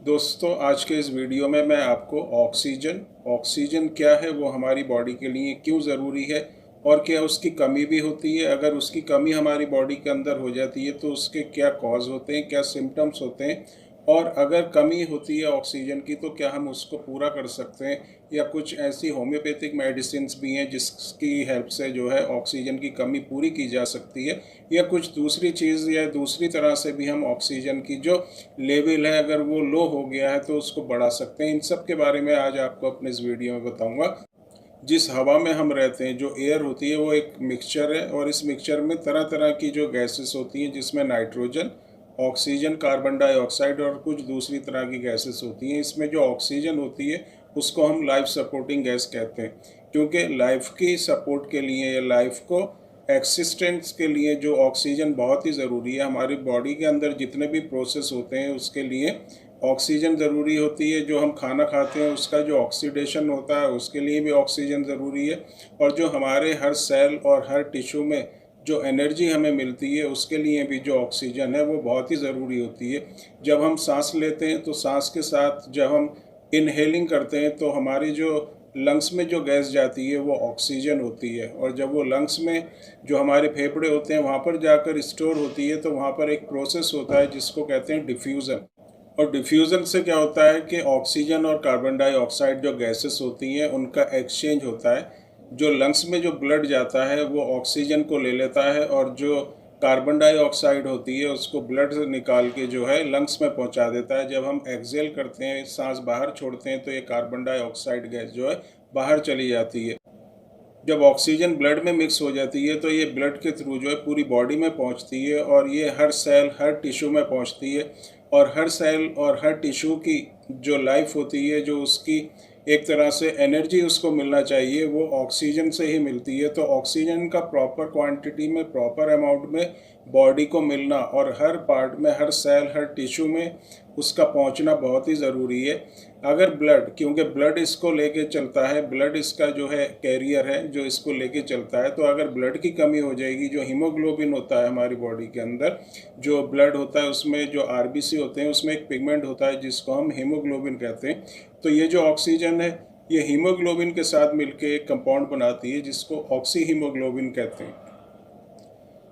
दोस्तों, आज के इस वीडियो में मैं आपको ऑक्सीजन क्या है, वो हमारी बॉडी के लिए क्यों ज़रूरी है और क्या उसकी कमी भी होती है। अगर उसकी कमी हमारी बॉडी के अंदर हो जाती है तो उसके क्या कॉज होते हैं, क्या सिम्टम्स होते हैं, और अगर कमी होती है ऑक्सीजन की तो क्या हम उसको पूरा कर सकते हैं, या कुछ ऐसी होम्योपैथिक मेडिसिन्स भी हैं जिसकी हेल्प से जो है ऑक्सीजन की कमी पूरी की जा सकती है, या कुछ दूसरी चीज़ या दूसरी तरह से भी हम ऑक्सीजन की जो लेवल है अगर वो लो हो गया है तो उसको बढ़ा सकते हैं। इन सब के बारे में आज आपको अपने इस वीडियो में बताऊंगा। जिस हवा में हम रहते हैं, जो एयर होती है, वो एक मिक्सचर है और इस मिक्सचर में तरह तरह की जो गैसेस होती हैं, जिसमें नाइट्रोजन, ऑक्सीजन, कार्बन डाइऑक्साइड और कुछ दूसरी तरह की गैसेस होती हैं। इसमें जो ऑक्सीजन होती है उसको हम लाइफ सपोर्टिंग गैस कहते हैं, क्योंकि लाइफ की सपोर्ट के लिए या लाइफ को एक्सिस्टेंस के लिए जो ऑक्सीजन बहुत ही ज़रूरी है। हमारी बॉडी के अंदर जितने भी प्रोसेस होते हैं उसके लिए ऑक्सीजन ज़रूरी होती है। जो हम खाना खाते हैं उसका जो ऑक्सीडेशन होता है उसके लिए भी ऑक्सीजन ज़रूरी है। और जो हमारे हर सेल और हर टिश्यू में जो एनर्जी हमें मिलती है उसके लिए भी जो ऑक्सीजन है वो बहुत ही ज़रूरी होती है। जब हम सांस लेते हैं तो सांस के साथ जब हम इनहेलिंग करते हैं तो हमारी जो लंग्स में जो गैस जाती है वो ऑक्सीजन होती है, और जब वो लंग्स में जो हमारे फेफड़े होते हैं वहाँ पर जाकर स्टोर होती है तो वहाँ पर एक प्रोसेस होता है जिसको कहते हैं डिफ्यूज़न। और डिफ्यूज़न से क्या होता है कि ऑक्सीजन और कार्बन डाइऑक्साइड जो गैसेस होती हैं उनका एक्सचेंज होता है। जो लंग्स में जो ब्लड जाता है वो ऑक्सीजन को ले लेता है, और जो कार्बन डाइऑक्साइड होती है उसको ब्लड से निकाल के जो है लंग्स में पहुंचा देता है। जब हम एक्सहेल करते हैं, सांस बाहर छोड़ते हैं, तो ये कार्बन डाइऑक्साइड गैस जो है बाहर चली जाती है। जब ऑक्सीजन ब्लड में मिक्स हो जाती है तो ये ब्लड के थ्रू जो है पूरी बॉडी में पहुंचती है, और ये हर सेल हर टिश्यू में पहुंचती है। और हर सेल और हर टिश्यू की जो लाइफ होती है, जो उसकी एक तरह से एनर्जी उसको मिलना चाहिए, वो ऑक्सीजन से ही मिलती है। तो ऑक्सीजन का प्रॉपर क्वांटिटी में, प्रॉपर अमाउंट में बॉडी को मिलना और हर पार्ट में, हर सेल हर टिश्यू में उसका पहुंचना बहुत ही ज़रूरी है। अगर ब्लड, क्योंकि ब्लड इसको लेके चलता है, ब्लड इसका जो है कैरियर है जो इसको लेके चलता है, तो अगर ब्लड की कमी हो जाएगी, जो हीमोग्लोबिन होता है हमारी बॉडी के अंदर, जो ब्लड होता है उसमें जो आरबीसी होते हैं उसमें एक पिगमेंट होता है जिसको हम हीमोग्लोबिन कहते हैं। तो ये जो ऑक्सीजन है ये हीमोग्लोबिन के साथ मिलके एक कंपाउंड बनाती है जिसको ऑक्सी हीमोग्लोबिन कहते हैं।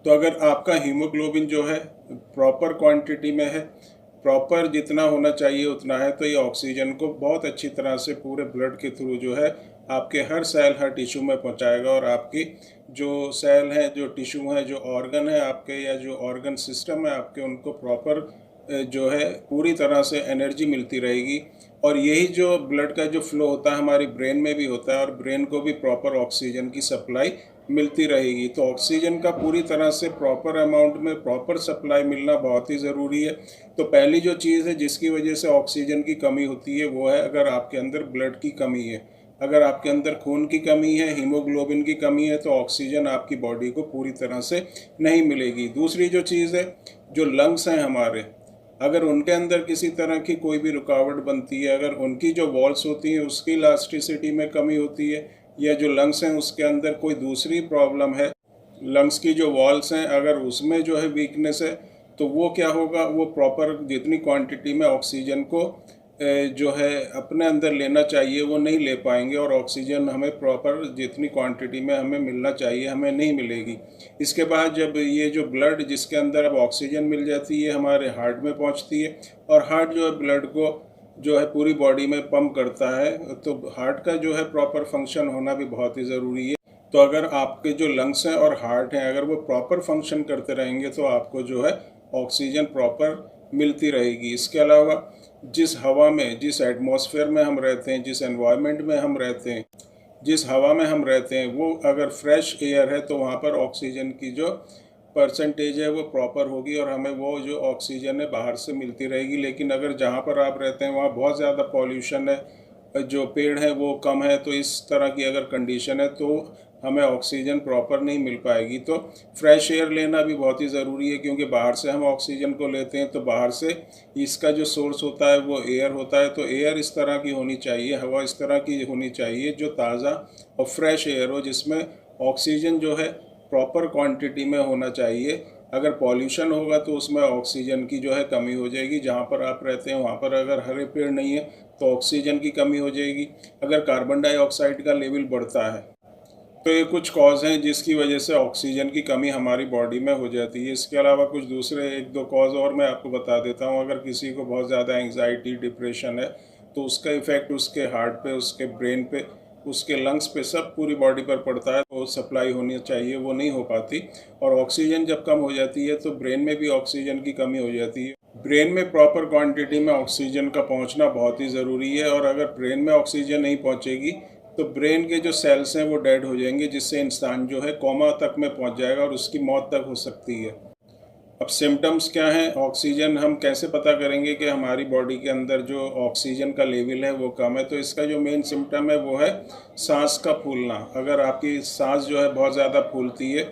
तो अगर आपका हीमोग्लोबिन जो है प्रॉपर क्वांटिटी में है, प्रॉपर जितना होना चाहिए उतना है, तो ये ऑक्सीजन को बहुत अच्छी तरह से पूरे ब्लड के थ्रू जो है आपके हर सेल हर टिश्यू में पहुंचाएगा, और आपकी जो सेल हैं, जो टिश्यू हैं, जो ऑर्गन है आपके, या जो ऑर्गन सिस्टम है आपके, उनको प्रॉपर जो है पूरी तरह से एनर्जी मिलती रहेगी। और यही जो ब्लड का जो फ्लो होता है हमारी ब्रेन में भी होता है, और ब्रेन को भी प्रॉपर ऑक्सीजन की सप्लाई मिलती रहेगी। तो ऑक्सीजन का पूरी तरह से प्रॉपर अमाउंट में प्रॉपर सप्लाई मिलना बहुत ही ज़रूरी है। तो पहली जो चीज़ है जिसकी वजह से ऑक्सीजन की कमी होती है वो है अगर आपके अंदर ब्लड की कमी है। अगर आपके अंदर खून की कमी है, हीमोग्लोबिन की कमी है, तो ऑक्सीजन आपकी बॉडी को पूरी तरह से नहीं मिलेगी। दूसरी जो चीज़ है, जो लंग्स हैं हमारे, अगर उनके अंदर किसी तरह की कोई भी रुकावट बनती है, अगर उनकी जो वॉल्स होती हैं उसकी इलास्टिसिटी में कमी होती है, या जो लंग्स हैं उसके अंदर कोई दूसरी प्रॉब्लम है, लंग्स की जो वॉल्स हैं अगर उसमें जो है वीकनेस है, तो वो क्या होगा, वो प्रॉपर जितनी क्वांटिटी में ऑक्सीजन को जो है अपने अंदर लेना चाहिए वो नहीं ले पाएंगे, और ऑक्सीजन हमें प्रॉपर जितनी क्वांटिटी में हमें मिलना चाहिए हमें नहीं मिलेगी। इसके बाद जब ये जो ब्लड जिसके अंदर अब ऑक्सीजन मिल जाती है हमारे हार्ट में पहुंचती है, और हार्ट जो है ब्लड को जो है पूरी बॉडी में पंप करता है, तो हार्ट का जो है प्रॉपर फंक्शन होना भी बहुत ही ज़रूरी है। तो अगर आपके जो लंग्स हैं और हार्ट हैं अगर वो प्रॉपर फंक्शन करते रहेंगे तो आपको जो है ऑक्सीजन प्रॉपर मिलती रहेगी। इसके अलावा जिस हवा में, जिस एटमॉस्फेयर में हम रहते हैं, जिस एनवायरनमेंट में हम रहते हैं, जिस हवा में हम रहते हैं, वो अगर फ्रेश एयर है तो वहाँ पर ऑक्सीजन की जो परसेंटेज है वो प्रॉपर होगी, और हमें वो जो ऑक्सीजन है बाहर से मिलती रहेगी। लेकिन अगर जहाँ पर आप रहते हैं वहाँ बहुत ज़्यादा पॉल्यूशन है, जो पेड़ है वो कम है, तो इस तरह की अगर कंडीशन है तो हमें ऑक्सीजन प्रॉपर नहीं मिल पाएगी। तो फ्रेश एयर लेना भी बहुत ही ज़रूरी है, क्योंकि बाहर से हम ऑक्सीजन को लेते हैं तो बाहर से इसका जो सोर्स होता है वो एयर होता है। तो एयर इस तरह की होनी चाहिए, हवा इस तरह की होनी चाहिए जो ताज़ा और फ्रेश एयर हो, जिसमें ऑक्सीजन जो है प्रॉपर क्वांटिटी में होना चाहिए। अगर पॉल्यूशन होगा तो उसमें ऑक्सीजन की जो है कमी हो जाएगी। जहाँ पर आप रहते हैं वहाँ पर अगर हरे पेड़ नहीं है तो ऑक्सीजन की कमी हो जाएगी। अगर कार्बन डाइऑक्साइड का लेवल बढ़ता है तो ये कुछ कॉज हैं जिसकी वजह से ऑक्सीजन की कमी हमारी बॉडी में हो जाती है। इसके अलावा कुछ दूसरे 1-2 कॉज और मैं आपको बता देता हूँ। अगर किसी को बहुत ज़्यादा एंग्जाइटी, डिप्रेशन है तो उसका इफ़ेक्ट उसके हार्ट पे, उसके ब्रेन पे, उसके लंग्स पे, सब पूरी बॉडी पर पड़ता है। तो सप्लाई होनी चाहिए वो नहीं हो पाती, और ऑक्सीजन जब कम हो जाती है तो ब्रेन में भी ऑक्सीजन की कमी हो जाती है। ब्रेन में प्रॉपर क्वांटिटी में ऑक्सीजन का पहुंचना बहुत ही ज़रूरी है, और अगर ब्रेन में ऑक्सीजन नहीं पहुंचेगी तो ब्रेन के जो सेल्स हैं वो डेड हो जाएंगे, जिससे इंसान जो है कोमा तक में पहुंच जाएगा और उसकी मौत तक हो सकती है। अब सिम्टम्स क्या हैं? ऑक्सीजन हम कैसे पता करेंगे कि हमारी बॉडी के अंदर जो ऑक्सीजन का लेवल है वो कम है? तो इसका जो मेन सिम्टम है वो है सांस का फूलना। अगर आपकी सांस जो है बहुत ज़्यादा फूलती है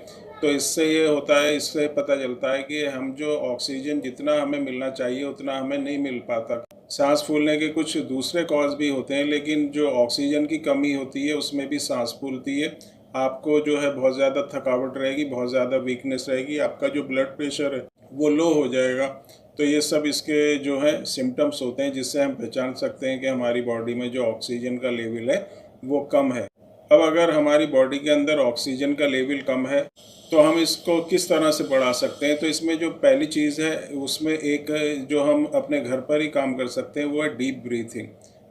तो इससे ये होता है, इससे पता चलता है कि हम जो ऑक्सीजन जितना हमें मिलना चाहिए उतना हमें नहीं मिल पाता। सांस फूलने के कुछ दूसरे कॉज भी होते हैं, लेकिन जो ऑक्सीजन की कमी होती है उसमें भी सांस फूलती है। आपको जो है बहुत ज़्यादा थकावट रहेगी, बहुत ज़्यादा वीकनेस रहेगी, आपका जो ब्लड प्रेशर है वो लो हो जाएगा। तो ये सब इसके जो है सिम्टम्स होते हैं जिससे हम पहचान सकते हैं कि हमारी बॉडी में जो ऑक्सीजन का लेवल है वो कम है। अब अगर हमारी बॉडी के अंदर ऑक्सीजन का लेवल कम है तो हम इसको किस तरह से बढ़ा सकते हैं? तो इसमें जो पहली चीज़ है उसमें एक जो हम अपने घर पर ही काम कर सकते हैं वो है डीप ब्रीथिंग।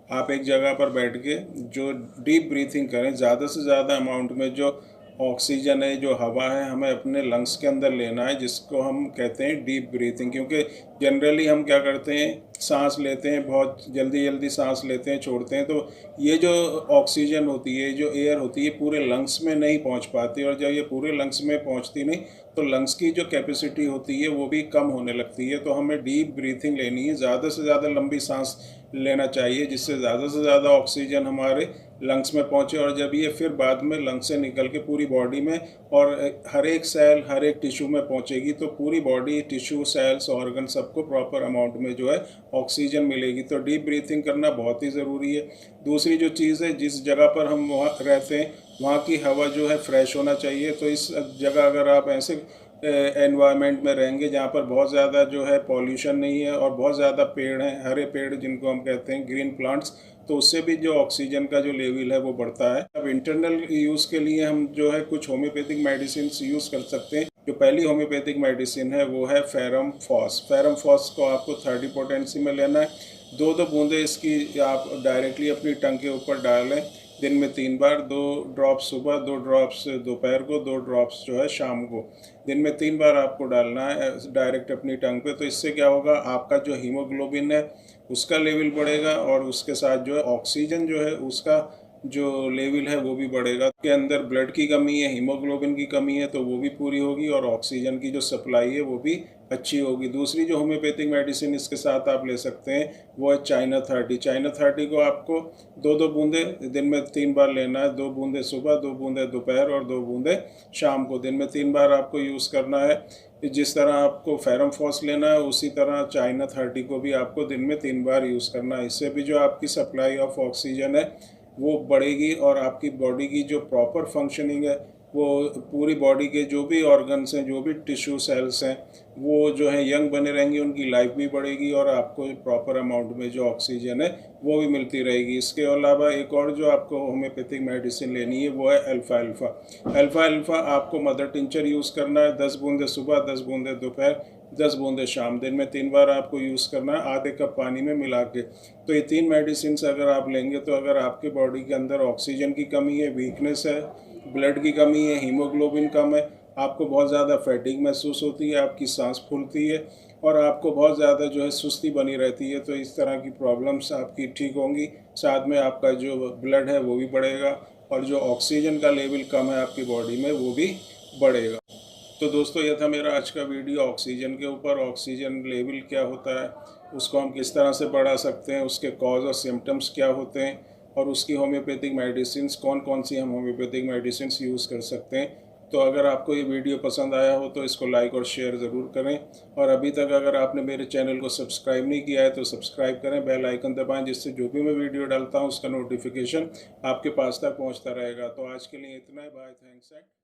आप एक जगह पर बैठ के जो डीप ब्रीथिंग करें, ज़्यादा से ज़्यादा अमाउंट में जो ऑक्सीजन है, जो हवा है, हमें अपने लंग्स के अंदर लेना है, जिसको हम कहते हैं डीप ब्रीथिंग। क्योंकि जनरली हम क्या करते हैं, सांस लेते हैं, बहुत जल्दी जल्दी सांस लेते हैं, छोड़ते हैं, तो ये जो ऑक्सीजन होती है, जो एयर होती है, पूरे लंग्स में नहीं पहुंच पाती, और जब ये पूरे लंग्स में पहुंचती नहीं तो लंग्स की जो कैपेसिटी होती है वो भी कम होने लगती है। तो हमें डीप ब्रीथिंग लेनी है, ज़्यादा से ज़्यादा लंबी सांस लेना चाहिए, जिससे ज़्यादा से ज़्यादा ऑक्सीजन हमारे लंग्स में पहुंचे, और जब ये फिर बाद में लंग्स से निकल के पूरी बॉडी में और हर एक सेल, हर एक टिश्यू में पहुंचेगी, तो पूरी बॉडी, टिश्यू, सेल्स, ऑर्गन, सबको प्रॉपर अमाउंट में जो है ऑक्सीजन मिलेगी। तो डीप ब्रीथिंग करना बहुत ही ज़रूरी है। दूसरी जो चीज़ है, जिस जगह पर हम वहाँ रहते हैं वहाँ की हवा जो है फ्रेश होना चाहिए। तो इस जगह अगर आप ऐसे एनवायरनमेंट में रहेंगे जहाँ पर बहुत ज़्यादा जो है पॉल्यूशन नहीं है और बहुत ज़्यादा पेड़ हैं, हरे पेड़ जिनको हम कहते हैं ग्रीन प्लांट्स, तो उससे भी जो ऑक्सीजन का जो लेवल है वो बढ़ता है। अब इंटरनल यूज़ के लिए हम जो है कुछ होम्योपैथिक मेडिसिन यूज़ कर सकते हैं। जो पहली होम्योपैथिक मेडिसिन है वो है फेरम फॉस। फेरम फॉस को आपको 30 पोटेंसी में लेना है। 2-2 बूंदे इसकी आप डायरेक्टली अपनी टंग के ऊपर डालें, दिन में 3 बार, 2 ड्रॉप्स सुबह, 2 ड्रॉप्स दोपहर को, 2 ड्रॉप्स जो है शाम को। दिन में 3 बार आपको डालना है डायरेक्ट अपनी टंग पे। तो इससे क्या होगा, आपका जो हीमोग्लोबिन है उसका लेवल बढ़ेगा, और उसके साथ जो है ऑक्सीजन जो है उसका जो लेवल है वो भी बढ़ेगा। के अंदर ब्लड की कमी है, हीमोग्लोबिन की कमी है, तो वो भी पूरी होगी, और ऑक्सीजन की जो सप्लाई है वो भी अच्छी होगी। दूसरी जो होम्योपैथिक मेडिसिन इसके साथ आप ले सकते हैं वो है चाइना 30। चाइना 30 को आपको 2-2 बूंदे दिन में 3 बार लेना है। 2 बूंदे सुबह, 2 बूंदे दोपहर और 2 बूंदे शाम को। दिन में 3 बार आपको यूज़ करना है। जिस तरह आपको फेरम फॉस लेना है उसी तरह चाइना 30 को भी आपको दिन में 3 बार यूज़ करना है। इससे भी जो आपकी सप्लाई ऑफ ऑक्सीजन है वो बढ़ेगी, और आपकी बॉडी की जो प्रॉपर फंक्शनिंग है, वो पूरी बॉडी के जो भी ऑर्गन्स हैं, जो भी टिश्यू सेल्स हैं, वो जो है यंग बने रहेंगे, उनकी लाइफ भी बढ़ेगी, और आपको प्रॉपर अमाउंट में जो ऑक्सीजन है वो भी मिलती रहेगी। इसके अलावा एक और जो आपको होम्योपैथिक मेडिसिन लेनी है वो है अल्फा अल्फा। अल्फा अल्फा आपको मदर टिंचर यूज़ करना है, 10 बूंदे सुबह, 10 बूंदे दोपहर, 10 बूंदे शाम। दिन में 3 बार आपको यूज़ करना है, आधे कप पानी में मिला के। तो ये 3 मेडिसिन अगर आप लेंगे तो अगर आपके बॉडी के अंदर ऑक्सीजन की कमी है, वीकनेस है, ब्लड की कमी है, हीमोग्लोबिन कम है, आपको बहुत ज़्यादा फैटिग महसूस होती है, आपकी सांस फूलती है, और आपको बहुत ज़्यादा जो है सुस्ती बनी रहती है, तो इस तरह की प्रॉब्लम्स आपकी ठीक होंगी। साथ में आपका जो ब्लड है वो भी बढ़ेगा, और जो ऑक्सीजन का लेवल कम है आपकी बॉडी में वो भी बढ़ेगा। तो दोस्तों, यह था मेरा आज का वीडियो ऑक्सीजन के ऊपर। ऑक्सीजन लेवल क्या होता है, उसको हम किस तरह से बढ़ा सकते हैं, उसके कॉज और सिम्टम्स क्या होते हैं, और उसकी होम्योपैथिक मेडिसिन कौन कौन सी हम होम्योपैथिक मेडिसिन यूज़ कर सकते हैं। तो अगर आपको ये वीडियो पसंद आया हो तो इसको लाइक और शेयर ज़रूर करें, और अभी तक अगर आपने मेरे चैनल को सब्सक्राइब नहीं किया है तो सब्सक्राइब करें, बेल आइकन दबाएं, जिससे जो भी मैं वीडियो डालता हूँ उसका नोटिफिकेशन आपके पास तक पहुँचता रहेगा। तो आज के लिए इतना ही, बाय, थैंक्स एंड